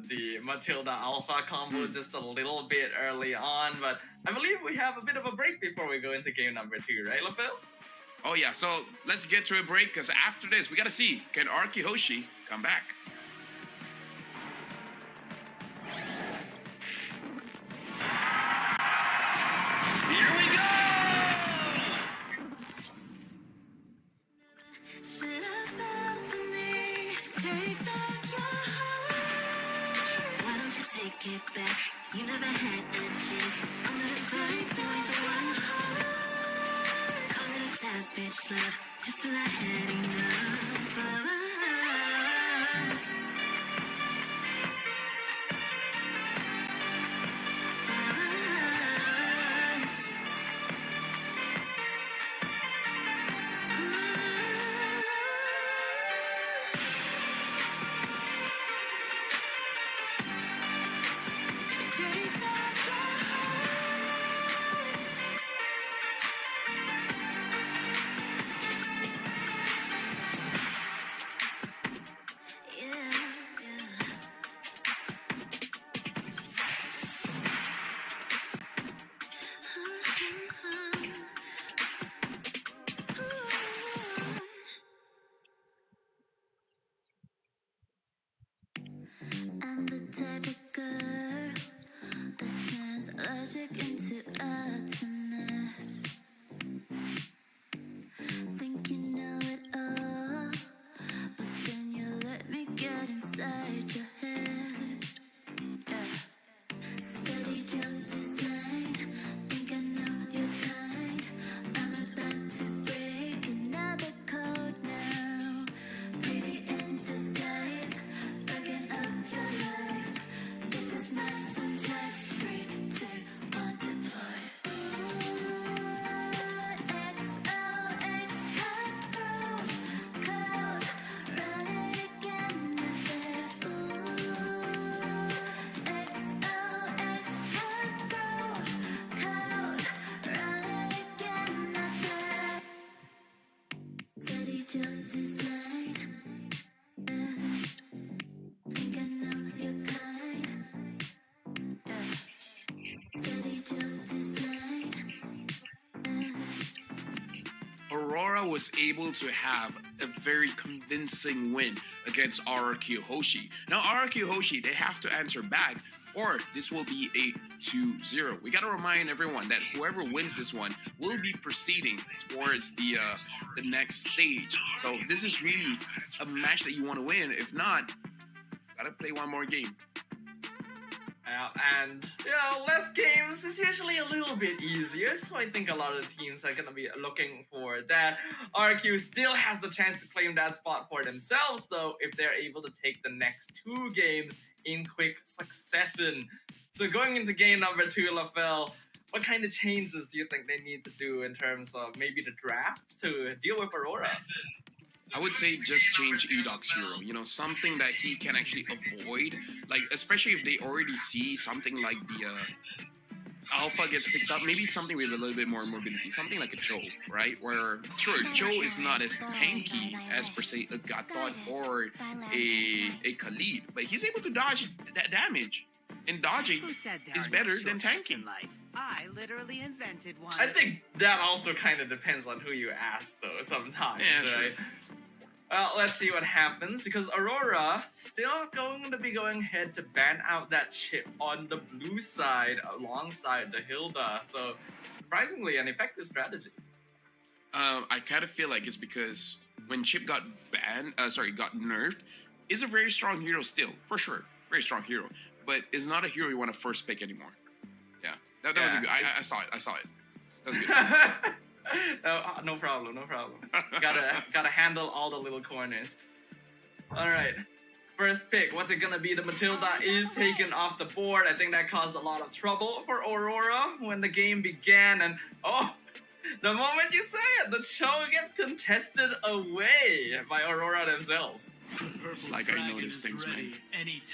the Matilda Alpha combo just a little bit early on, but I believe we have a bit of a break before we go into game number 2, right, LaFell? Oh yeah, so let's get to a break, because after this, we gotta see, can RRQ Hoshi come back? Here we go! Take it back. You never had a chance. I'm gonna take that one heart. Call it a savage love, just till I had enough of us. I'm the type of girl that turns logic into utterance. Think you know it all, but then you let me get inside your head. Yeah. Steady jump design, think I know your kind. I'm about to break another code now. Pretty in disguise. Bugging up your life. This is my syntax. 3, 2, 1, deploy. XOX cutthroat, code, run it again, XOX cutthroat, code, run it again, steady jump design. Think I know your kind. Yeah. Steady jump design. Aurora was able to have a very convincing win against RRQ Hoshi. Now, RRQ Hoshi, they have to answer back, or this will be a 2-0. We gotta remind everyone that whoever wins this one will be proceeding towards the next stage. So this is really a match that you want to win. If not, gotta play one more game. And, you know, less games is usually a little bit easier, so I think a lot of teams are going to be looking for that. RQ still has the chance to claim that spot for themselves, though, if they're able to take the next 2 games in quick succession. So going into game number 2, LaFell, what kind of changes do you think they need to do in terms of maybe the draft to deal with Aurora? I would say just change Edoc's hero. You know, something that he can actually avoid. Like, especially if they already see something like the Alpha gets picked up. Maybe something with a little bit more mobility. Something like a Joe, right? Where, sure, Joe is not as tanky as, per se, a Gatot or a Khalid. But he's able to dodge that damage. And dodging is better than tanking. I literally invented one. I think that also kind of depends on who you ask, though, sometimes, Yeah, right? Well, let's see what happens, because Aurora still going to be going ahead to ban out that chip on the blue side alongside the Hilda. So, surprisingly, an effective strategy. I kind of feel like it's because when Chip got got nerfed, is a very strong hero still, for sure. Very strong hero. But is not a hero you want to first pick anymore. Yeah. That was a good, I saw it. That was good. No problem. Gotta handle all the little corners. Alright. First pick, what's it gonna be? The Matilda is taken off the board. I think that caused a lot of trouble for Aurora when the game began. And oh, the moment you say it, the show gets contested away by Aurora themselves. It's like I know these things, man.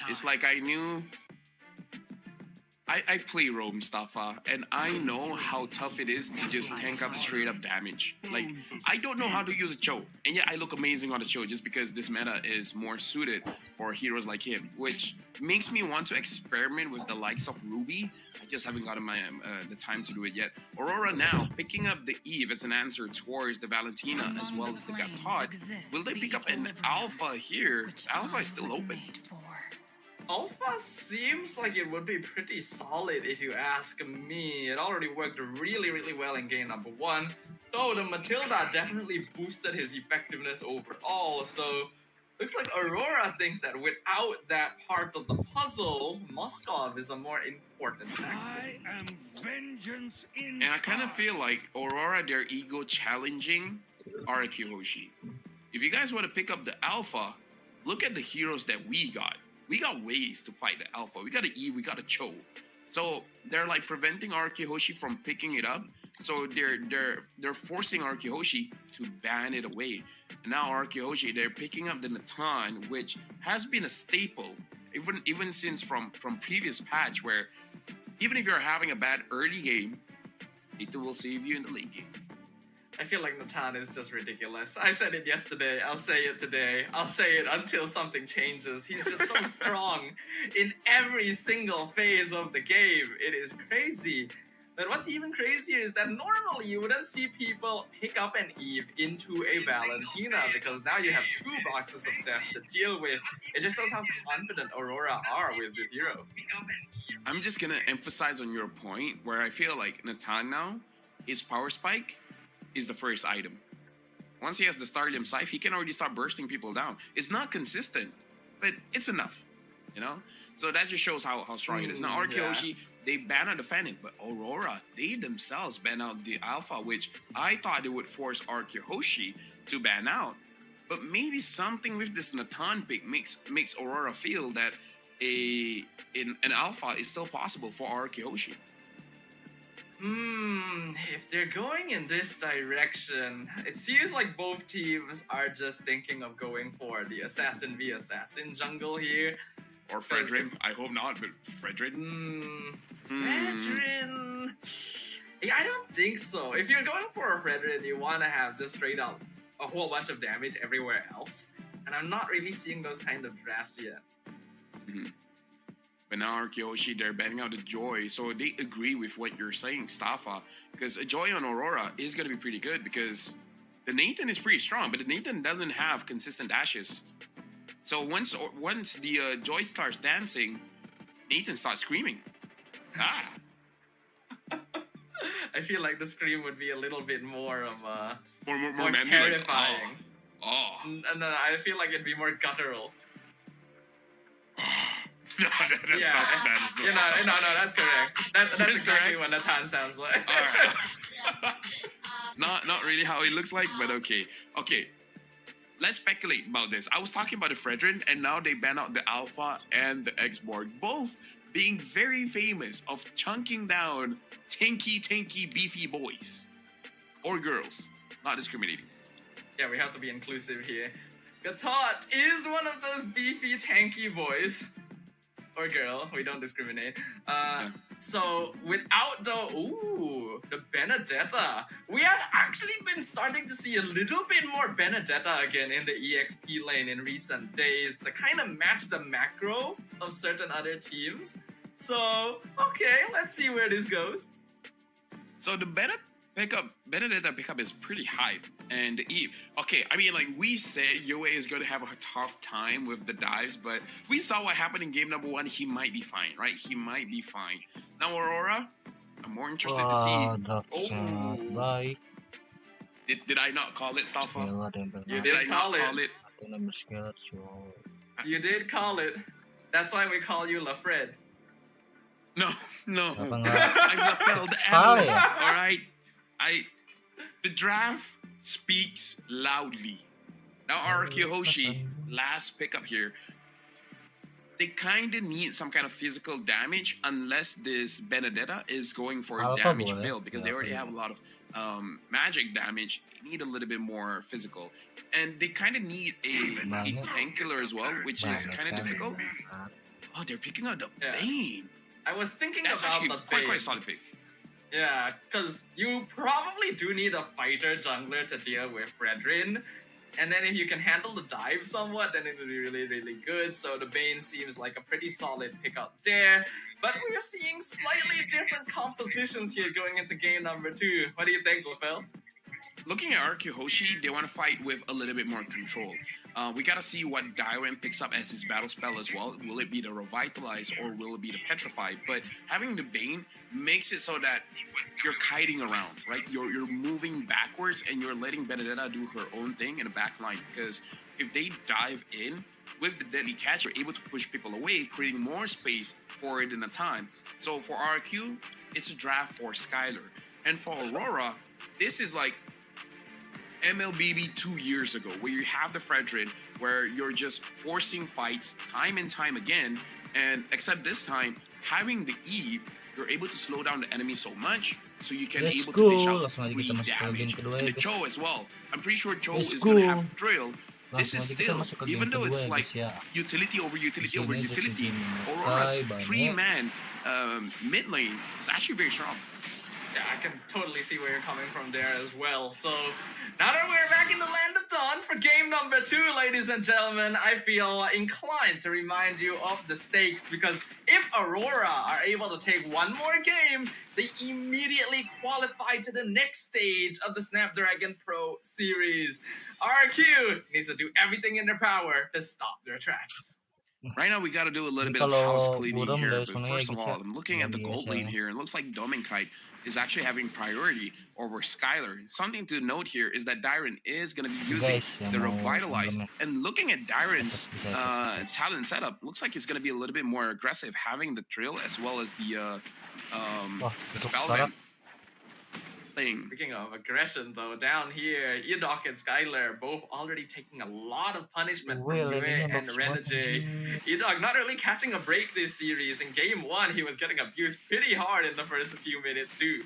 It's like I knew I play roam Mustafa, and I know how tough it is to just tank up straight up damage. Like, I don't know how to use a Cho, and yet I look amazing on a Cho just because this meta is more suited for heroes like him, which makes me want to experiment with the likes of Ruby. I just haven't gotten my the time to do it yet. Aurora now picking up the Eve as an answer towards the Valentina as well as the Gatot. Will they pick up an Alpha here? Alpha is still open. Alpha seems like it would be pretty solid if you ask me. It already worked really, really well in game number 1, though the Matilda definitely boosted his effectiveness overall, so looks like Aurora thinks that without that part of the puzzle, Moskov is a more important factor. I am vengeance in And I kind of feel like Aurora, their ego challenging RRQ Hoshi. If you guys want to pick up the Alpha, look at the heroes that we got. We got ways to fight the Alpha. We got an Eve, we got a Cho. So they're like preventing RRQ Hoshi from picking it up. So they're forcing RRQ Hoshi to ban it away. And now RRQ Hoshi, they're picking up the Natan, which has been a staple even since from previous patch, where even if you're having a bad early game, it will save you in the late game. I feel like Natan is just ridiculous. I said it yesterday, I'll say it today, I'll say it until something changes. He's just so strong in every single phase of the game. It is crazy. But what's even crazier is that normally you wouldn't see people pick up an Eve into a Valentina, because now you have 2 boxes of death to deal with. It just shows how confident Aurora are with this hero. I'm just gonna emphasize on your point where I feel like Natan now, his power spike is the first item. Once he has the Starlium Scythe, he can already start bursting people down. It's not consistent, but it's enough, you know? So that just shows how strong it is. Now, RRQ Hoshi, they ban out the Fennec, but Aurora, they themselves ban out the Alpha, which I thought it would force RRQ Hoshi to ban out. But maybe something with this Natan pick makes Aurora feel that an Alpha is still possible for RRQ Hoshi. If they're going in this direction, it seems like both teams are just thinking of going for the Assassin v Assassin jungle here. Or Fredrin. I hope not, but Fredrin. Fredrin. Yeah, I don't think so. If you're going for a Fredrin, you want to have just straight up a whole bunch of damage everywhere else. And I'm not really seeing those kind of drafts yet. But now RRQ Hoshi, they're banning out the Joy, so they agree with what you're saying, Staffa, because a Joy on Aurora is going to be pretty good because the Nathan is pretty strong, but the Nathan doesn't have consistent dashes. So once the Joy starts dancing, Nathan starts screaming. I feel like the scream would be a little bit more of a more terrifying. Like, And I feel like it'd be more guttural. No, that's No, that's correct. That's exactly what Natan sounds like. Alright. not really how it looks like, but okay. Okay. Let's speculate about this. I was talking about the Fredrin, and now they ban out the Alpha and the X-Borg, both being very famous of chunking down tanky, beefy boys. Or girls. Not discriminating. Yeah, we have to be inclusive here. Gatot is one of those beefy, tanky boys. Or girl, we don't discriminate. So without the Benedetta, we have actually been starting to see a little bit more Benedetta again in the EXP lane in recent days to kind of match the macro of certain other teams. So, okay, let's see where this goes. So the Benedetta pickup is pretty hype. And the Eve, okay, I mean, like we said, Yoe is going to have a tough time with the dives, but we saw what happened in game number 1. He might be fine, right? He might be fine. Now, Aurora, I'm more interested to see. Baik. Did I not call it, Staffa? You Did I did not call call it. it? You did call it. That's why we call you LaFred. No. Apa I'm enggak? the failed Salah analyst, ya? all right? The draft speaks loudly. Now, RRQ Hoshi, last pickup here. They kind of need some kind of physical damage unless this Benedetta is going for a Apa damage boleh? build because they already have a lot of magic damage. They need a little bit more physical. And they kind of need a tank killer as well, which is kind of difficult. Oh, they're picking out the Yeah. Bane. I was thinking That's about actually the quite Bane. solid pick. Yeah, because you probably do need a fighter jungler to deal with Redrin. And then if you can handle the dive somewhat, then it would be really, really good. So the Bane seems like a pretty solid pick up there. But we're seeing slightly different compositions here going into game number 2. What do you think, Phil? Looking at RRQ Hoshi, they want to fight with a little bit more control. We gotta see what Dyran picks up as his battle spell as well. Will it be the Revitalize or will it be the Petrify? But having the Bane makes it so that you're kiting around, right? You're moving backwards and you're letting Benedetta do her own thing in the back line. Because if they dive in with the Deadly Catch, you're able to push people away, creating more space for it in the time. So for RRQ, it's a draft for Skylar. And for Aurora, this is like MLBB 2 years ago, where you have the Fredrin, where you're just forcing fights time and time again, and except this time, having the Eve, you're able to slow down the enemy so much, so you can Let's able go. to dish out Langsung aja free kita masuk ke game damage. kedua And ya the guys. Cho as well. I'm pretty sure Cho Let's is gonna go. have drill. This Langsung is aja kita still, masuk ke game even though kedua it's ya like guys ya. utility over utility over Sini aja utility, segini. Aurora's Banyak. 3-man mid lane is actually very strong. Yeah, I can totally see where you're coming from there as well. So now that we're back in the land of dawn for game number 2, ladies and gentlemen, I feel inclined to remind you of the stakes, because if Aurora are able to take one more game, they immediately qualify to the next stage of the Snapdragon Pro series. RQ needs to do everything in their power to stop their tracks. Right now, we got to do a little Ini bit of house kalau cleaning Buram here. dari But sana ya first of guys all, ya. I'm looking at the Yang di gold ESL lane nya. here, and it looks like Dominkite is actually having priority over Skylar. Something to note here is that Dyran is going to be using Guys, yang the mau Revitalize. ngemen. And looking at Dyran's Bisa. talent setup, looks like it's going to be a little bit more aggressive, having the drill as well as the Wah, untuk spellman thing. Speaking of aggression, though, down here, Edoc and Skylar both already taking a lot of punishment from Yue, Yue laninnya and bagus banget, Renegade. anjing. Edoc not really catching a break this series. In game 1, he was getting abused pretty hard in the first few minutes, too.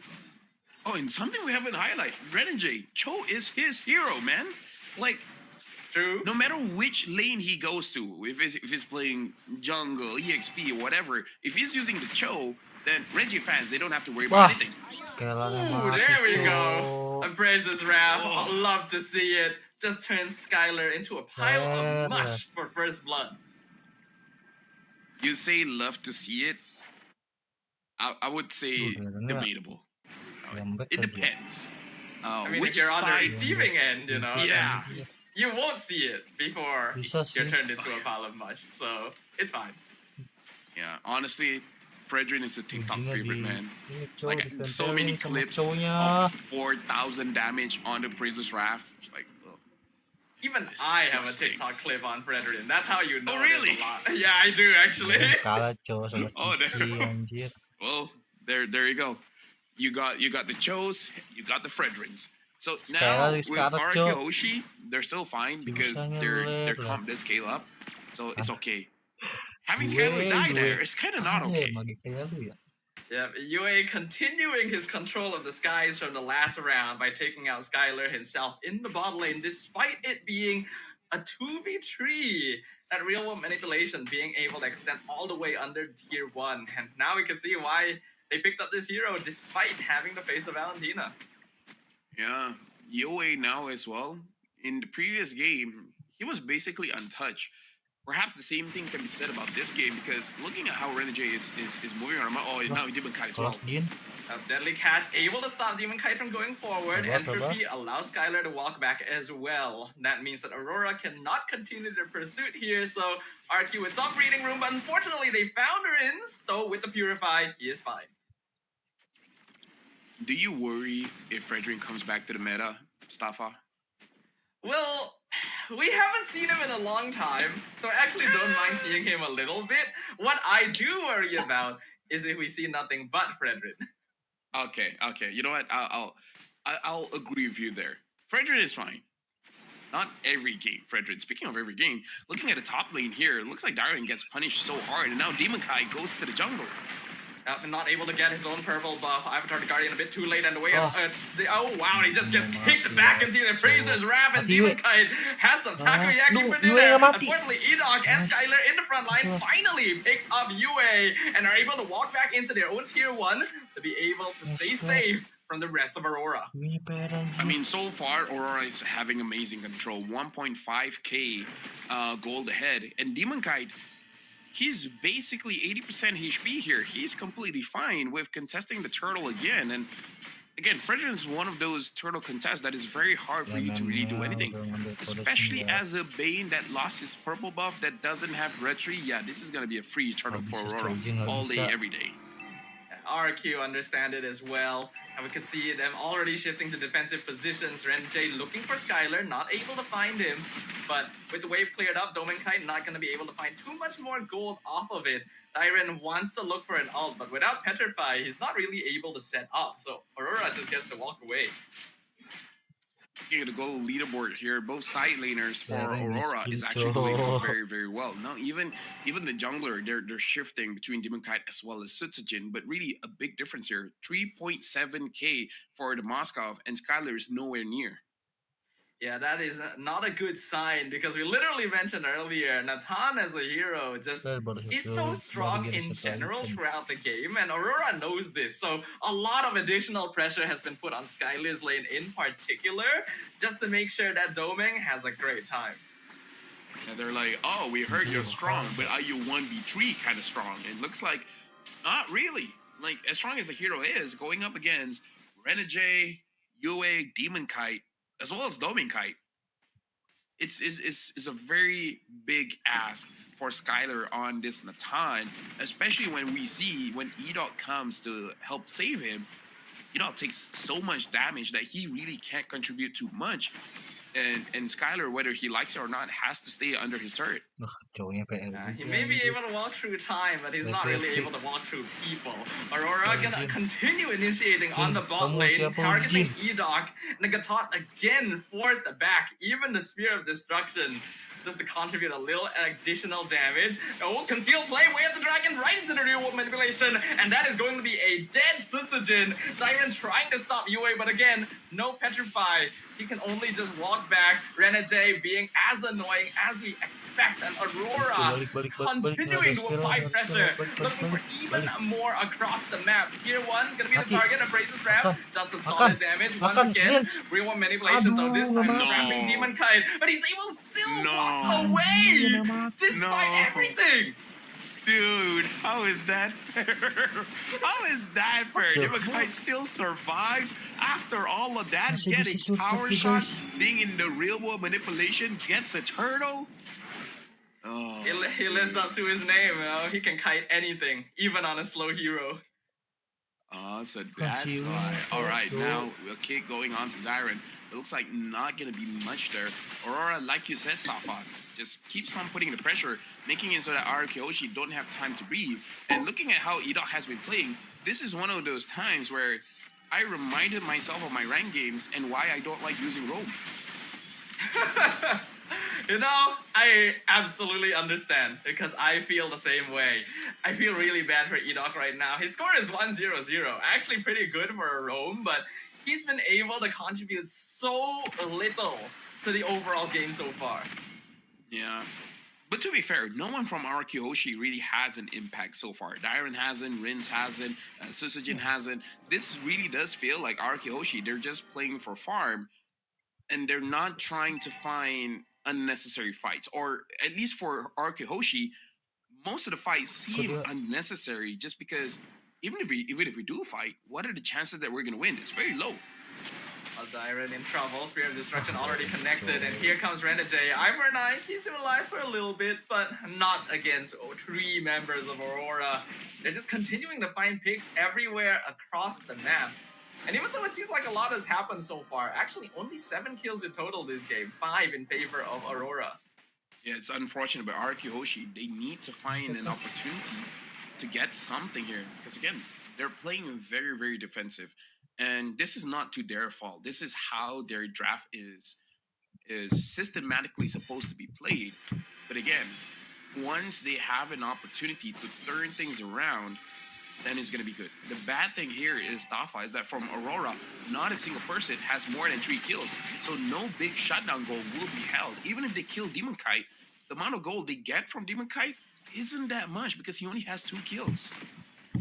Oh, and something we haven't highlighted, Renegade, Cho is his hero, man. Like, True. no matter which lane he goes to, if he's playing jungle, EXP, or whatever, if he's using the Cho, then Reggie fans, they don't have to worry Wah, about anything. Skylarnya Ooh, mati, there we Cok. go. A Princess Wrath. Oh. Love to see it. Just turns Skylar into a pile of Beres. mush for first blood. You say love to see it. I would say Udah, debatable. Lembek It aja. depends. I mean, Which if you're on the side? receiving end, you know, Yeah. then you won't see it before Bisa you're sih. turned into a pile of mush. So it's fine. Yeah, honestly, Fredrin is a TikTok Ujinya favorite, di- man. Ini Cok, Like so many ditempelin sama clips cowoknya. of 4,000 damage on the Princess Wrath. It's like, oh. Even I have a Disgusting. TikTok clip on Fredrin. That's how you know Oh, there's really? a lot. Yeah, I do actually. Kalah Cok sama Oh, Cici, no. anjir. Well, there you go. You got the Chos, you got the Fredrins. So Sekali now lagi with sekarang, RRQ Cok. Hoshi, they're still fine because Susahnya their ler lah. comp does scale up, so it's okay. Having Yue, Skylar die Yue. there is kind of not Ah, okay. ya, magi kayak lu ya. Yeah, Yue continuing his control of the skies from the last round by taking out Skylar himself in the bot lane, despite it being a 2v3. That real world manipulation being able to extend all the way under tier 1. And now we can see why they picked up this hero despite having the face of Valentina. Yeah, Yue now as well. In the previous game, he was basically untouched. Perhaps the same thing can be said about this game because looking at how Renegade is moving around. Oh, now he did Kite as well. Kelas Jin. A Deadly Catch able to stop Demon Kite from going forward. Coba, Entropy allows Skylar to walk back as well. That means that Aurora cannot continue their pursuit here, so RQ with some breathing room, but unfortunately they found Rins, though with the Purify, he is fine. Do you worry if Fredrin comes back to the meta, Staffa? Well, we haven't seen him in a long time, so I actually don't mind seeing him a little bit. What I do worry about is if we see nothing but Fredrin. Okay. You know what? I'll agree with you there. Fredrin is fine. Not every game, Fredrin. Speaking of every game, looking at the top lane here, it looks like Darwin gets punished so hard, and now Demon Kai goes to the jungle. Not able to get his own purple buff. Avatar the Guardian a bit too late and the way of, Oh. oh wow, he just gets kicked back into the Appraiser's Wrath, and Mati, Demon Yue. Kite has some takoyaki Lu- for Yue dinner. nggak mati. Unfortunately, Edok and Nice. Skylar in the front line Nice. finally picks up Yue and are able to walk back into their own tier 1 to be able to stay Nice. safe from the rest of Aurora. Ini PR anjing. I mean, so far, Aurora is having amazing control. 1.5k gold ahead. And Demon Kite, he's basically 80% HP here. He's completely fine with contesting the turtle again. And again, Frederick is one of those turtle contests that is very hard for you to really do anything. Especially as a Bane that lost his purple buff that doesn't have red tree. Yeah, this is going to be a free turtle for Aurora all day, every day. RRQ understand it as well, and we can see them already shifting to defensive positions. Ren J looking for Skylar, not able to find him, but with the wave cleared up, Domenkite not going to be able to find too much more gold off of it. Dyren wants to look for an ult, but without Petrify, he's not really able to set up, so Aurora just gets to walk away. Looking at the goal leaderboard here, both side laners for Yeah, Aurora this is skill actually doing throw. very, very well. Now, even the jungler, they're shifting between Demon Kite as well as Sutsujin, but really a big difference here. 3.7k for the Moskov, and Skylar is nowhere near. Yeah, that is not a good sign, because we literally mentioned earlier, Nathan as a hero just is so strong in general throughout the game, and Aurora knows this. So a lot of additional pressure has been put on Skylar's lane in particular, just to make sure that Doming has a great time. And they're like, oh, we heard you're strong, but are you 1v3 kind of strong? It looks like not really. Like, as strong as the hero is, going up against Renegade, Yue, Demon Kite, as well as Doming Kite, it's a very big ask for Skylar on this Natan, especially when we see when Edok comes to help save him, Edok takes so much damage that he really can't contribute too much. And Skylar, whether he likes it or not, has to stay under his turret. Cowoknya PR He juga may be anjing. able to walk through time, but he's not Okay, really okay. able to walk through people. Aurora gonna continue initiating on the bot Kamu lane, tiap targeting game. Edok. Nagatot again forced back, even the Spear of Destruction, just to contribute a little additional damage. Oh, concealed play way of the dragon right into the real world manipulation, and that is going to be a dead Sutsujin. Dyron trying to stop Yue, but again, no Petrify. He can only just walk back. Renegade being as annoying as we expect, and Aurora Balik, continuing to balik, apply balik, pressure, balik, looking for balik, even balik. more across the map. Tier 1 gonna be the Mati. target of Brace's Trap. Makan. Does some Makan. solid damage once Makan. again. Vince. Real one manipulation though, this Aduh, time nggak trapping makan. Demon Kite, but he's able to still No. walk Anjing, away nggak makan. despite No. everything. Dude, how is that fair? How is that fair? The Demon Kite still survives after all of that, Masih getting bisa power support, shot, guys. being in the real world manipulation, gets a turtle. Oh. He lives up to his name, you know? He can kite anything, even on a slow hero. So that's Masih why. bisa, All right, bro. now we'll keep going on to Dyron. It looks like not gonna be much there. Aurora, like you said, Stopon, just keeps on putting the pressure, making it so that RRQ don't have time to breathe. And looking at how Edok has been playing, this is one of those times where I reminded myself of my rank games and why I don't like using roam. You know, I absolutely understand, because I feel the same way. I feel really bad for Edok right now. His score is 1-0-0. Actually pretty good for a roam, but he's been able to contribute so little to the overall game so far. Yeah. But to be fair, no one from RRQ really has an impact so far. Dyron hasn't, Rins hasn't, Susujin hasn't. This really does feel like RRQ, they're just playing for farm, and they're not trying to find unnecessary fights. Or at least for RRQ, most of the fights seem Kedua. unnecessary just because even if we do fight, what are the chances that we're gonna win? It's very low. Dyron in trouble, Spear of Destruction already connected, and here comes Renegade. Ivor9 keeps him alive for a little bit, but not against 3 members of Aurora. They're just continuing to find picks everywhere across the map. And even though it seems like a lot has happened so far, actually only 7 kills in total this game, 5 in favor of Aurora. Yeah, it's unfortunate, but RRQ, they need to find an opportunity to get something here. Because again, they're playing very, very defensive. And this is not to their fault. This is how their draft is systematically supposed to be played. But again, once they have an opportunity to turn things around, then it's gonna be good. The bad thing here is Tafa is that from Aurora, not a single person has more than 3 kills. So no big shutdown goal will be held. Even if they kill Demon Kite, the amount of gold they get from Demon Kite isn't that much because he only has 2 kills.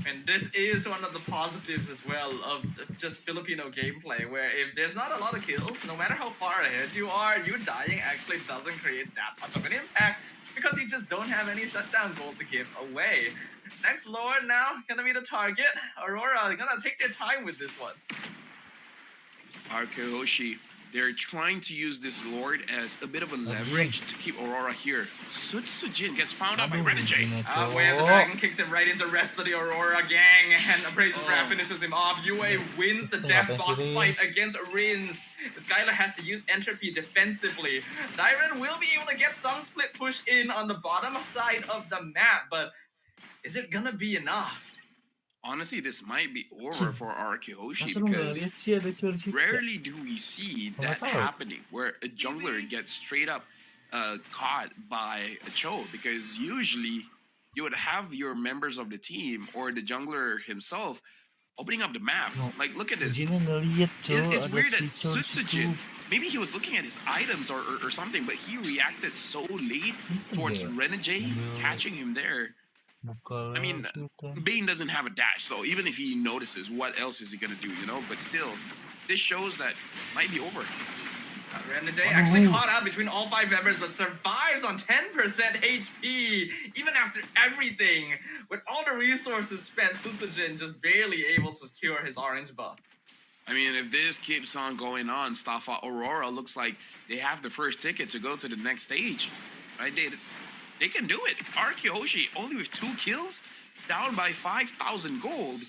And this is one of the positives as well of just Filipino gameplay, where if there's not a lot of kills, no matter how far ahead you are, you dying actually doesn't create that much of an impact because you just don't have any shutdown gold to give away. Next Lord now gonna be the target. Aurora gonna take their time with this one. RRQ, they're trying to use this Lord as a bit of a leverage to keep Aurora here. Sujin gets found out by Aduh, Renegade. gini Where the tuh. dragon kicks him right into the rest of the Aurora gang, and Abrasive Draft finishes him off. UA wins the death box fight against Rins. Skylar has to use entropy defensively. Dyron will be able to get some split push in on the bottom side of the map, but is it gonna be enough? Honestly, this might be over for RRQ Masa lu nggak because lihat sih ada cewek situ? rarely do we see that tahu. happening where a jungler gets straight up caught by a Cho, because usually you would have your members of the team or the jungler himself opening up the map. No. Like, look at this. Ujinnya nggak lihat It's ada weird that si cowok Sutsujin, situ. maybe he was looking at his items or something, but he reacted so late towards ya. Renegade, Ambil- catching him there. Buka I mean, situ. Bane doesn't have a dash, so even if he notices, what else is he gonna do, you know? But still, this shows that might be over. Renegade actually caught out between all 5 members, but survives on 10% HP, even after everything. With all the resources spent, Susujin just barely able to secure his orange buff. I mean, if this keeps on going on, Staffa Aurora looks like they have the first ticket to go to the next stage. Right? They can do it. RRQ only with 2 kills, down by 5,000 gold.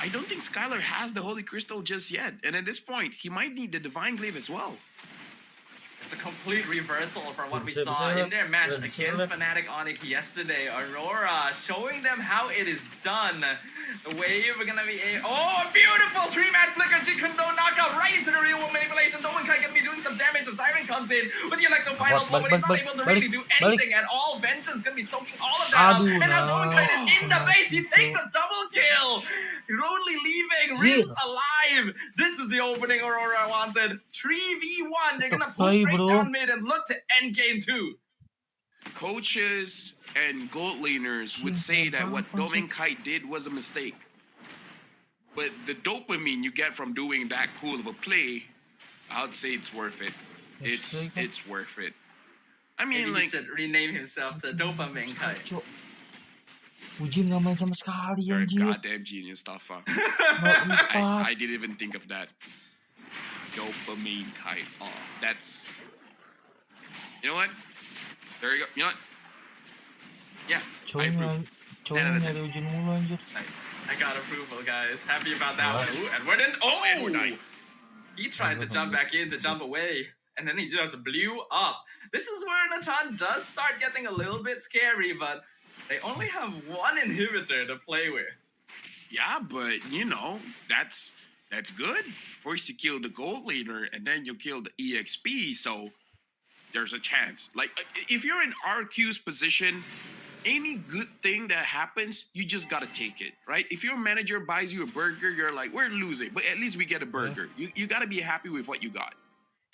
I don't think Skylar has the Holy Crystal just yet. And at this point, he might need the Divine Glaive as well. It's a complete reversal from what we Bisa- saw bisa in their match bisa- against bisa- Fnatic Onyx yesterday. Aurora showing them how it is done. The wave are gonna be a beautiful 3-man flicker Chikundo knockout right into the real world manipulation. No one can be doing some damage as Siren comes in with the electro final blow, but he's not able to really do anything at all. Vengeance gonna be soaking all of that up. Aduh, And now Domenkite is in the nah. base. He takes a double kill. Only leaving Rims alive. This is the opening Aurora wanted. 3v1. They're gonna push Play, straight bro. down mid and look to end game 2. Coaches and gold laners would say that what Domenkite did was a mistake. But the dopamine you get from doing that cool of a play, I'd say it's worth it. It's worth it. I Maybe mean, he like, should rename himself to Dopamine Kite. Cok. Ujin nggak main sama sekali you're a anjir. goddamn genius, Tafa. Nggak empat. I didn't even think of that. Dopamine kite. Oh, that's. You know what? There you go. You know what? Yeah. I approve. Cowoknya nyari Ujin mulu anjir. Nice. I got approval, guys. Happy about that Nice. one. Ooh, Edward in. Oh, Edward died. He tried to jump back in, to jump away, and then he just blew up. This is where Natan does start getting a little bit scary, but they only have 1 inhibitor to play with. Yeah, but you know that's good. First you kill the gold laner, and then you kill the EXP. So there's a chance. Like if you're in RQ's position, any good thing that happens, you just gotta take it, right? If your manager buys you a burger, you're like, we're losing, but at least we get a burger. You gotta be happy with what you got.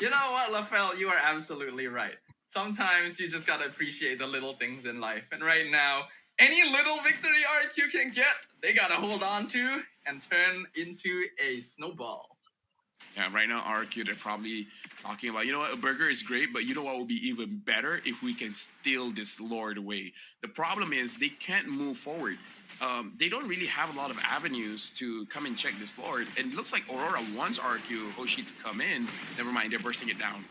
You know what, LaFell? You are absolutely right. Sometimes you just gotta appreciate the little things in life. And right now, any little victory RQ can get, they gotta hold on to and turn into a snowball. Yeah, right now RRQ, they're probably talking about, you know what, a burger is great, but you know what would be even better if we can steal this Lord away. The problem is they can't move forward. They don't really have a lot of avenues to come and check this Lord. And it looks like Aurora wants RRQ Hoshi to come in. Never mind, they're bursting it down.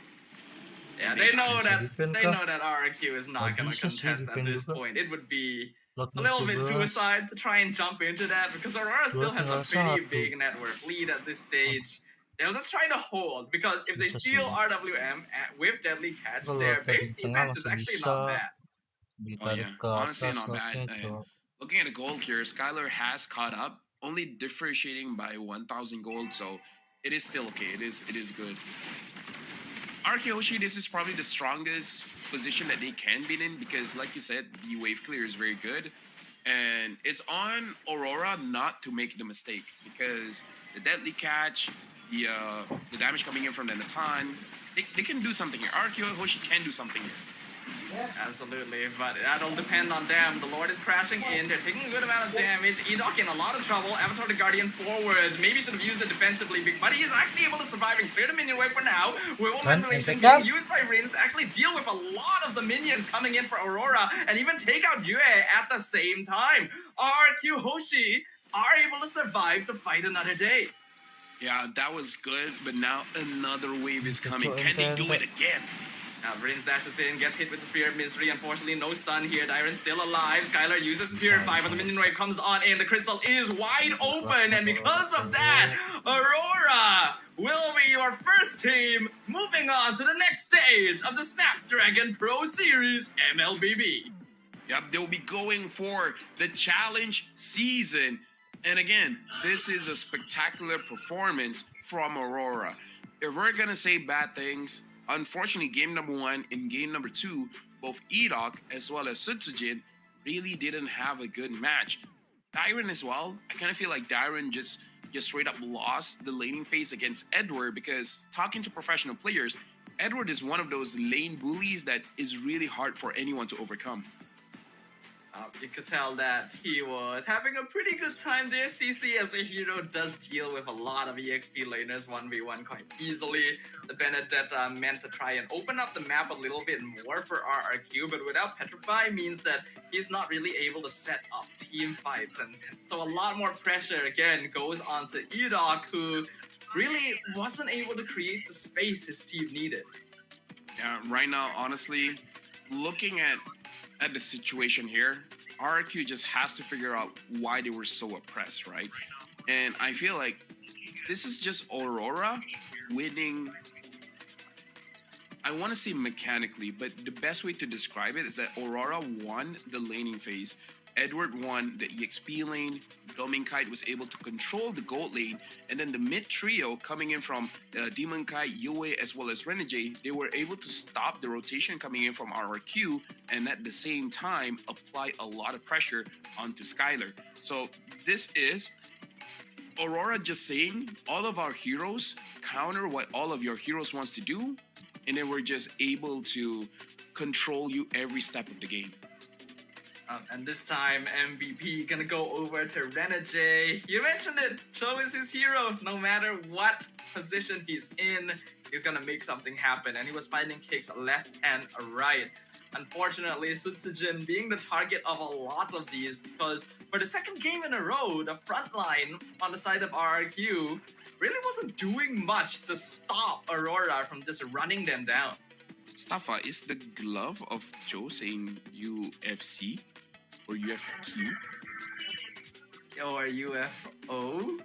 Yeah, they know that Defend they kah? know that RRQ is not gonna Bisa sih contest at defend this juga. point. It would be Lot a little bit 12. suicide to try and jump into that because Aurora still has a tinggal pretty satu. big network lead at this stage. They're just trying to hold because if they Bisa steal sih. RWM with Deadly Catch, Kalau their tadi base di tengah defense is masih actually bisa. not bad. Ditarik yeah. ke Honestly, atas not bad. slotnya, And Cok. looking at the gold here, Skylar has caught up, only differentiating by 1,000 gold, so it is still okay. It is good. RRQ Hoshi, this is probably the strongest position that they can be in because, like you said, the wave clear is very good. And it's on Aurora not to make the mistake because the deadly catch, the damage coming in from the Natan, they can do something here. RRQ Hoshi can do something here. Absolutely, but that'll depend on them. The Lord is crashing in. They're taking a good amount of damage. Edok in a lot of trouble. Avatar the Guardian forwards. Maybe should have used it defensively, but he is actually able to survive and clear the minion wave for now. With manipulation being used by Rins to actually deal with a lot of the minions coming in for Aurora and even take out Yue at the same time. RRQ Hoshi are able to survive to fight another day. Yeah, that was good, but now another wave is coming. Can they do it again? Now, Rins dashes in, gets hit with the Spirit Misery. Unfortunately, no stun here. Dyron's still alive. Skylar uses the Purify, but the minion wave comes on in. The crystal is wide open, and because of that, Aurora will be your first team moving on to the next stage of the Snapdragon Pro Series MLBB. Yep, they'll be going for the challenge season. And again, this is a spectacular performance from Aurora. If we're gonna say bad things, unfortunately, game number 1 and game number 2, both Edok as well as Sutsujin really didn't have a good match. Dyron as well, I kind of feel like Dyron just straight up lost the laning phase against Edward because talking to professional players, Edward is one of those lane bullies that is really hard for anyone to overcome. You could tell that he was having a pretty good time there. CC as a hero does deal with a lot of EXP laners 1v1 quite easily. The Benedetta meant to try and open up the map a little bit more for RRQ, but without Petrify means that he's not really able to set up team fights. And so a lot more pressure again goes on to Edok, who really wasn't able to create the space his team needed. Yeah, right now, honestly, looking at the situation here, RRQ just has to figure out why they were so oppressed, right? And I feel like this is just Aurora winning. I want to say mechanically, but the best way to describe it is that Aurora won the laning phase. Edward won the EXP lane. Dominkite was able to control the gold lane, and then the mid trio coming in from Demon Kai, Yue, as well as Renegade, they were able to stop the rotation coming in from RRQ, and at the same time apply a lot of pressure onto Skylar. So this is Aurora just saying all of our heroes counter what all of your heroes wants to do, and then we're just able to control you every step of the game. And this time, MVP gonna go over to Renegade. You mentioned it, Cho is his hero. No matter what position he's in, he's gonna make something happen. And he was finding kicks left and right. Unfortunately, Sutsujin being the target of a lot of these because for the second game in a row, the front line on the side of RRQ really wasn't doing much to stop Aurora from just running them down. Staffa, is the glove of Joe saying UFC or UFQ? Or UFO?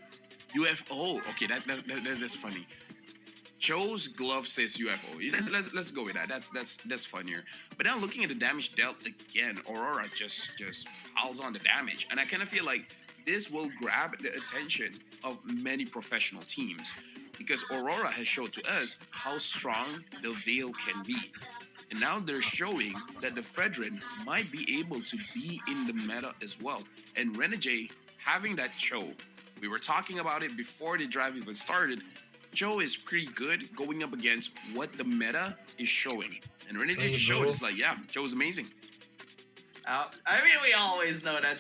UFO. Okay, that's funny. Joe's glove says UFO. Let's go with that. That's funnier. But now looking at the damage dealt again, Aurora just piles on the damage, and I kind of feel like this will grab the attention of many professional teams. Because Aurora has showed to us how strong the Veil can be. And now they're showing that the Fredrin might be able to be in the meta as well. And Renegade having that Cho, we were talking about it before the drive even started, Cho is pretty good going up against what the meta is showing. And Renegade showed, it's like, yeah, Cho is amazing. I mean, we always know that